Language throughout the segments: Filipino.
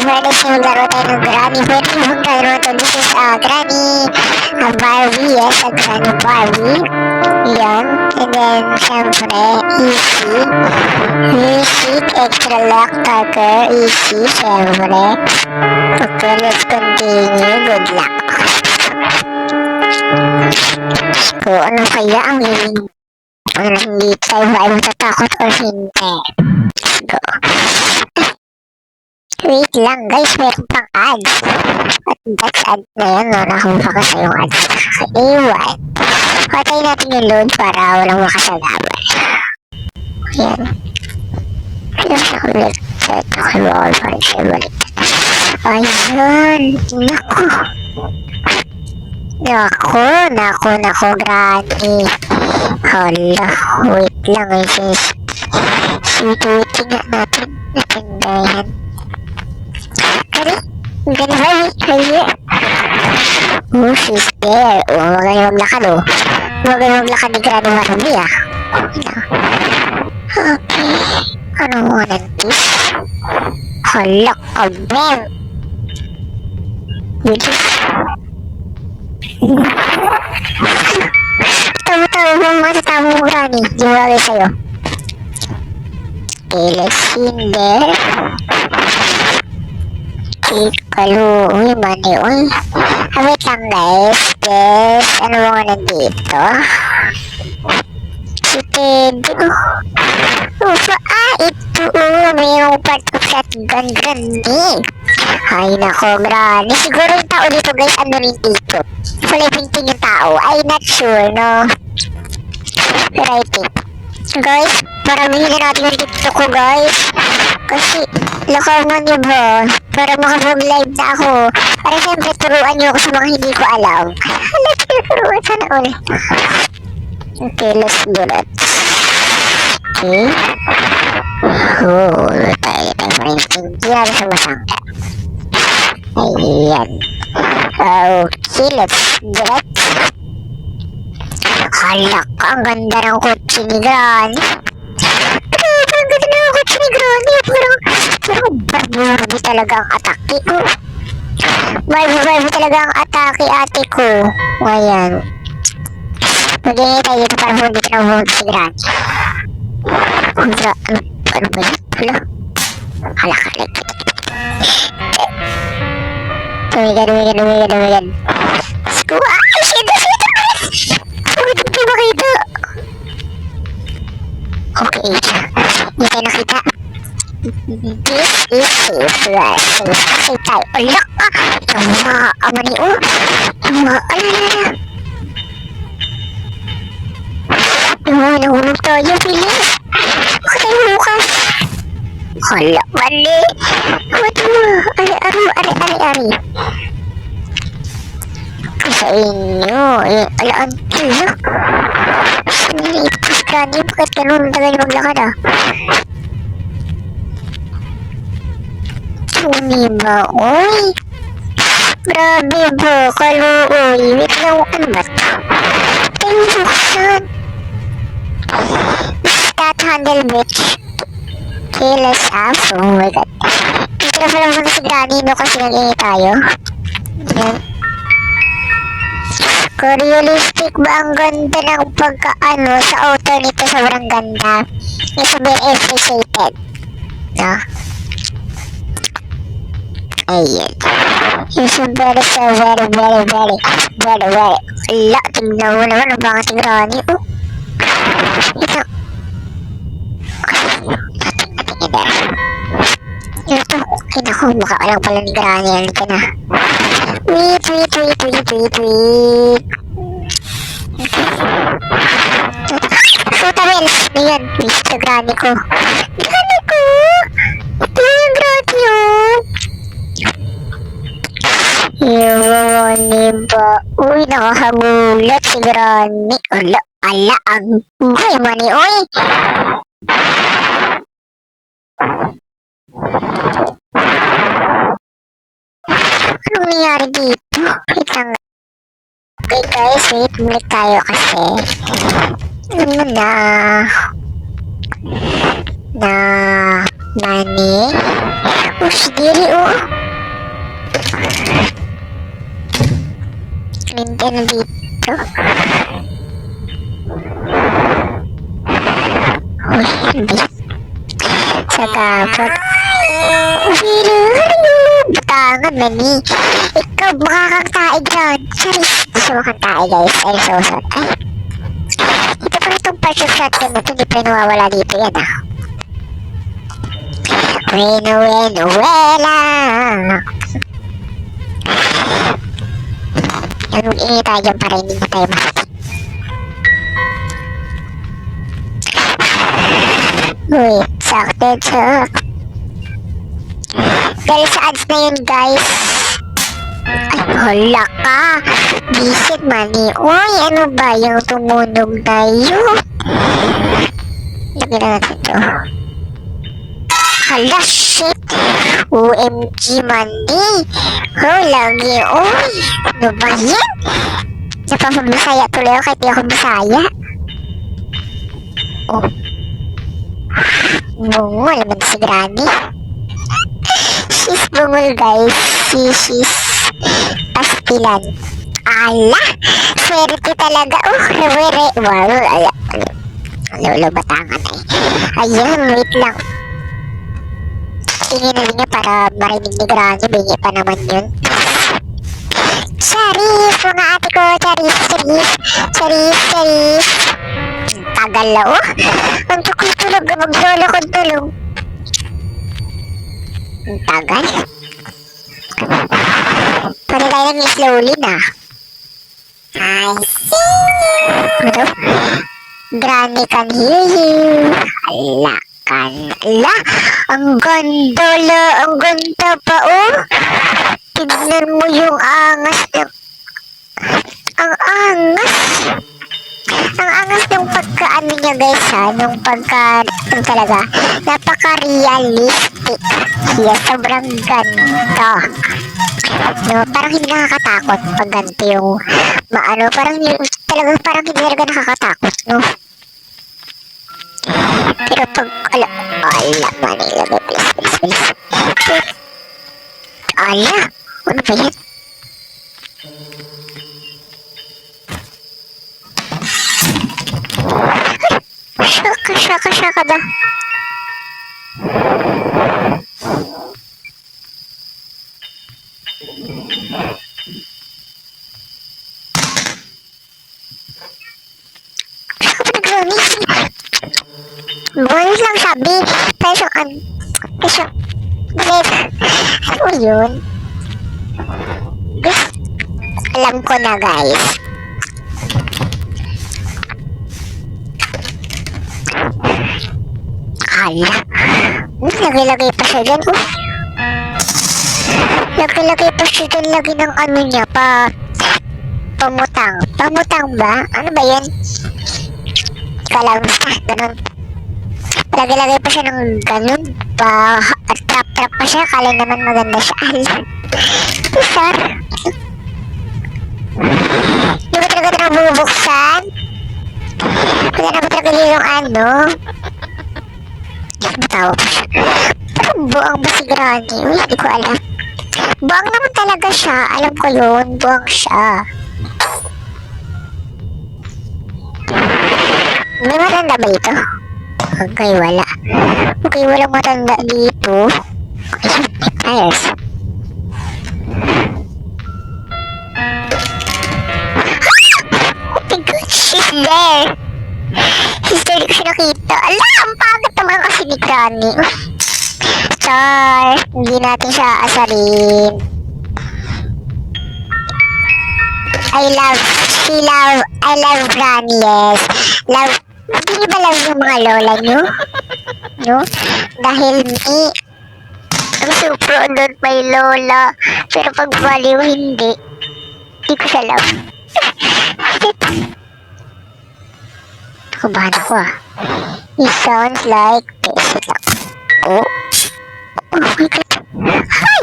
for next time maglaro tayo ng Granny. Pwede yung maglaro ito. This is Granny Barbie. Yes, Granny Barbie. Yan. And then, syempre, easy. Music, extra lock, talker, easy, syempre. Okay, let's continue. Good luck. So, ano kaya ang liling? Ano hindi tayo ba ay matatakot or hindi? Let's go. Wait lang guys, meron pang ads. At that's ad na yan, no? Nakamuha sa yung ads. Iwan. Patayin natin yung load para walang makasalaman. Ayan. Ayan ako ulit. Set ako roll para siya balik. Ayan. Naku, Granny. Hala, wait lang eh, sis. Wait nga natin. Natindahan. Gani ba? Here. Oh, she's there. Oh, wag kayong maglakad, oh. Wag kayong maglakad ni Granny Barbie, ah. Okay. Ano mo nantis? Hala, kabel. Tawa mo, Granny. Di mo lagay sa'yo. Okay, let's in there. Uy, mani, uy. Wait lang, guys. Yes, ano mga nandito? Si Teddy, ito, mayroong part of shotgun, Granny. Ay, nako, Granny. Siguro yung tao dito, guys, ano rin dito? Fully painting yung tao. I'm not sure, no? Right it. Guys, paramihin na natin yung TikTok ko, guys. Kasi, lakaw mo niyo ba? Para makapag-live na ako. Para siyempre, turuan niyo ako sa mga hindi ko alam. Let's turuan sana ulit. Okay, let's do that. Okay. Tayo pa rin tinggilan sa masangka. Ayan. Okay, let's do that. Hala ka, ang ganda ng kotse ni Granny. Grabe, ang ganda ng kotse ni Granny. Parang Barbie talaga ang atake ko. Barbie talaga ang atake ate ko. Ayan. Mag-iingay tayo dito para hindi ka nang huwag si Granny. Ano ba yun? Hala ka, like. Tumigan. Okay, hindi tayo nakita. This is safe. Safe tayo. Alak! Yung mga amani, oh. Yung mga, alala. Yung mga nahulog tayo, Phyllis. Bakit tayo bukas? Hala, mali. Ba't mo? Ari. Sa inyo, alaan tayo. Sinilipos ka niyo, bakit ganun tagal maglakad, ah? Tuni ba, oy? Grabe ba, kaluoy. Wait lang, ano ba ito? Tayo buksan. Start handle, bitch. Okay, let's have, oh my god. Dito na pala muna si Granny, no, kasi nag-ingi tayo. Yan. Realistic ba ang ganda ng pagkaano sa auto nito? Sobrang ganda. It's very appreciated. No? Ayan. It's very. Ala, tignan mo naman ang pangat ni Granny. Oh. Ito. Ito. Ay naku, baka alam pala ni Granny. Halika na. Wait. Suta rin. Ayan, Mr. Granny ko. Granny ko! Ito yung Granny yun. Yun, ba? Uy, nakakagulat si Granny. Ala, ang buhay mani, uy! Anong nangyari dito? Wait lang. Okay guys, wait ulit tayo kasi ano na Nani? Diri, oh. Nintendo dito. Uy, hindi. Sa dapat. Butangan, Nani. Ikaw, makakang dyan. Charis. Gusto mo kang tae, guys. Ay, sosot. Ay. Ito pa itong partial shotgun na ito. Hindi pa nawawala dito yan, ah. Wela. Yan, mag-ingi tayo dyan para hindi na tayo makakit. Wait, sakto. Dahil sa ads na yun, guys. Ay, hala ka. Visit money. Uy, ano ba yung tumunog na yun? Lagyan na natin ito. Hala, shit. OMG, money. Oh, lagi. Uy, ano ba yan? Napapabisaya tuloy ako kahit di ako bisaya. Oh. Bungol naman si Granny. She's bungol, guys. She's pastilan. Ala! Swerte talaga. Oh, rewere. Wow, ala. Lolo, batangan eh. Ayan, wait lang. Tingin na niya para marinig ni Granny. Bingi pa naman yun. Sharif! Mga ate ko, Sharif. Tagal na, oh. Ang tulog, maglolo ko tulog. Ang tagal. Pwede tayo nang slowly na. I see. Ano? Granny can hear you. Ala. Ang ganda, ang ganda pa, oh. Tignan mo yung angas ng... Ang angas. Ang angas ng pagkaano niya, guys, ha? Nung pagka... Ano talaga? Napaka-realistic. Yes, sobrang ganda. No, parang hindi nakakatakot pag ganito yung... parang hindi talaga nakakatakot, no? Pero pag... Manila, please. Ala! Ano ba yan? Shaka da. Bonus lang sabi. Peso. Ano yun? Alam ko na, guys. Ala. Lagay-lagay pa siya dyan. Lagay-lagay pa siya dyan. Lagi ng ano niya pa. Pamutang. Pamutang ba? Ano ba yan? Ikaw basta. Ganun. Lagay-lagay pa siya ng ganun. Trap-trap pa siya. Kala naman maganda siya. Ala. Isa. Hindi ba talaga na bubuksan? Kaya na ba talaga yung ano? Matawa pa siya. Pero buang ba si Granny? Uy, hindi ko alam. Buang naman talaga siya. Alam ko yun. Buang siya. May matanda ba dito? Okay, wala. Okay, walang matanda dito. Okay, may tires. Oh my God, she's there. Sister, di ko siya nakita. Ala, ang pagod naman kasi ni Granny. Char, hindi natin siya aasarin. I love Granny, yes. Love, hindi niyo ba love yung mga lola niyo? No? Dahil I'm so proud of my lola. Pero pag baliw, hindi ko siya love. Kubahan ako, ah. It sounds like this. Oh my God. Hi!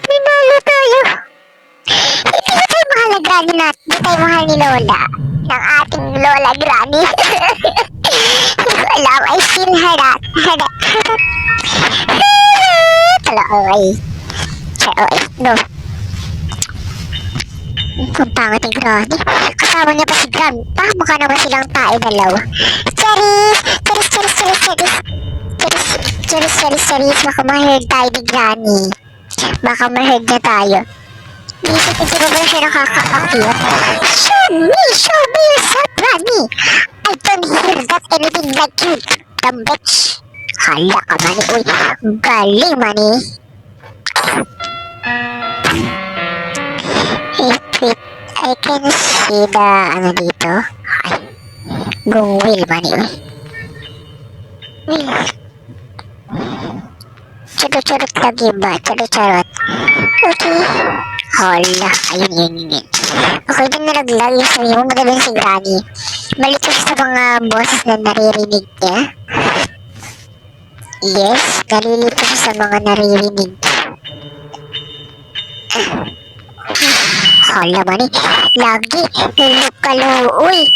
Minalo tayo. Granny natin. Di tayo mahal ni Lola. Ng ating Lola Granny. Hindi ko alam. I feel her. Tala, okay. Okay, no. Ang pangit ni Granny. Kasama niya pa si Grandpa. Mukha naman silang tayo dalawa. Charis! Charis. Baka ma-heard tayo ni Granny. Baka ma-heard na tayo. Hindi ko ba siya nakaka-akit? Show me yourself, Granny! I don't hear that anything like you, dumb bitch. Hala ka, Manny. Uy, galing, Manny. Wait. I can see the, ano dito? Ay, wheel, Manny. Uy. Charot lagi ba? Charot. Okay. Hala, ayun. Okay, din na naglag yung sabi mo, magaling si Granny. Malito siya sa mga boses na naririnig niya. Yes, nalilito siya sa mga naririnig. Hala, Manny, lagi, uy.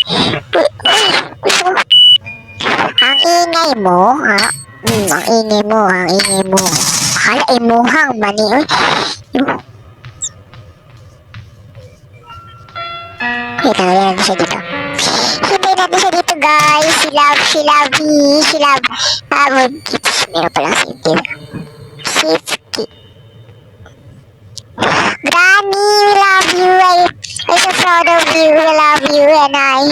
Ang ingay mo, ha? Ang ingay mo. Hala, imuhang, Manny, uy. Hintayin natin siya dito. Guys. She love. Meron palang safety. Granny, we love you. I'm so proud of you. We love you. And I'm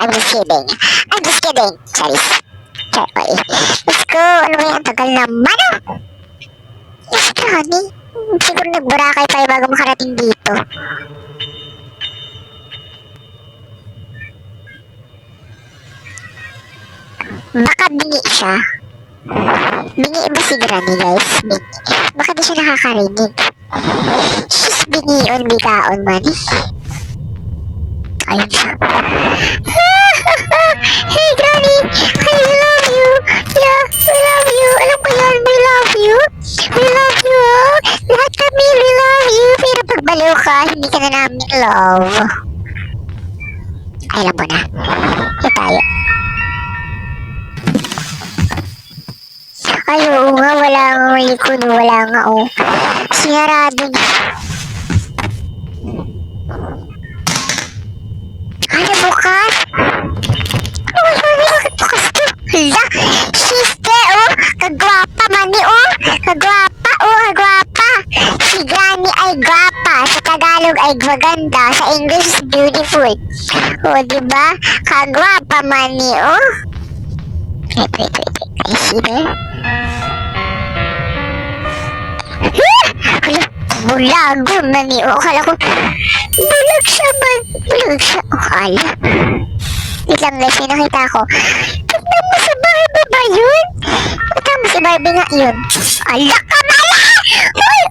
just kidding. Charis. Let's go. Ano ba yan? Tagal naman, oh. Yes, Granny. Siguro nagburakay tayo bago makarating dito. Baka bingi siya. Bingi ba si Granny, guys? Bingi. Baka di siya nakakarinig. She's bingion, bikaon, Manny. Ayun siya. Hey, Granny! I love you! Yeah, we love you! Alam ko yan, we love you! We love you, oh! Lahat kami, we love you! Pero pag baliw ka, hindi ka na namin love. Ay, alam mo na. Ito tayo. Ay, oo nga, wala nga likod, wala nga, oh. Sinarado niya. Ano, bukas? Oh, bakit bukas to? Hala, she's there, oh. Kagwapa, Manny, oh. Kagwapa. Si Granny ay gwapa. Sa Tagalog ay maganda. Sa English is beautiful. Oh, diba? Kagwapa, Manny, oh. Wait. I see there. Hala, bulago, Manny, oh. Akala ko, bulag siya. Oh, hala. Wait lang, guys, may nakita ko. Tignan mo sa Barbie ba yun? Tignan mo si Barbie nga yun. Ala ka, mala! Uy!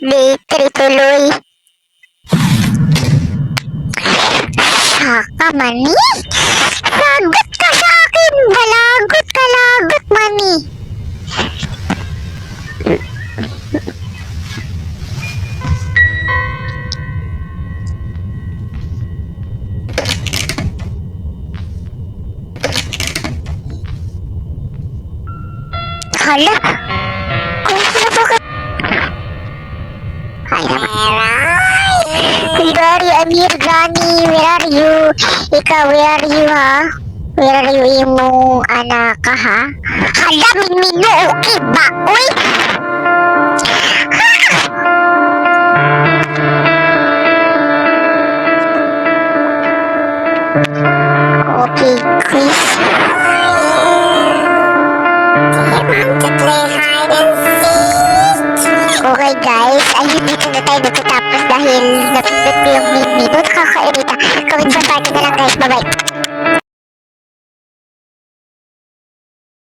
Later, tuloy. Saka, Manny? Lagot ka sa akin! Balagot ka, Manny! Hala! Kung sino po ka? Ay naman. Where are you? I'm here, Granny. Where are you? Ikaw, where are you, ha? Where are you, imong anak ka, ha? Hala, minmino, okay ba? Uy! Okay, Chris. Okay guys, ayun dito na tayo nagtatapos dahil napindot ko yung minute. Nakakairita. Comment sa party na lang guys. Bye bye.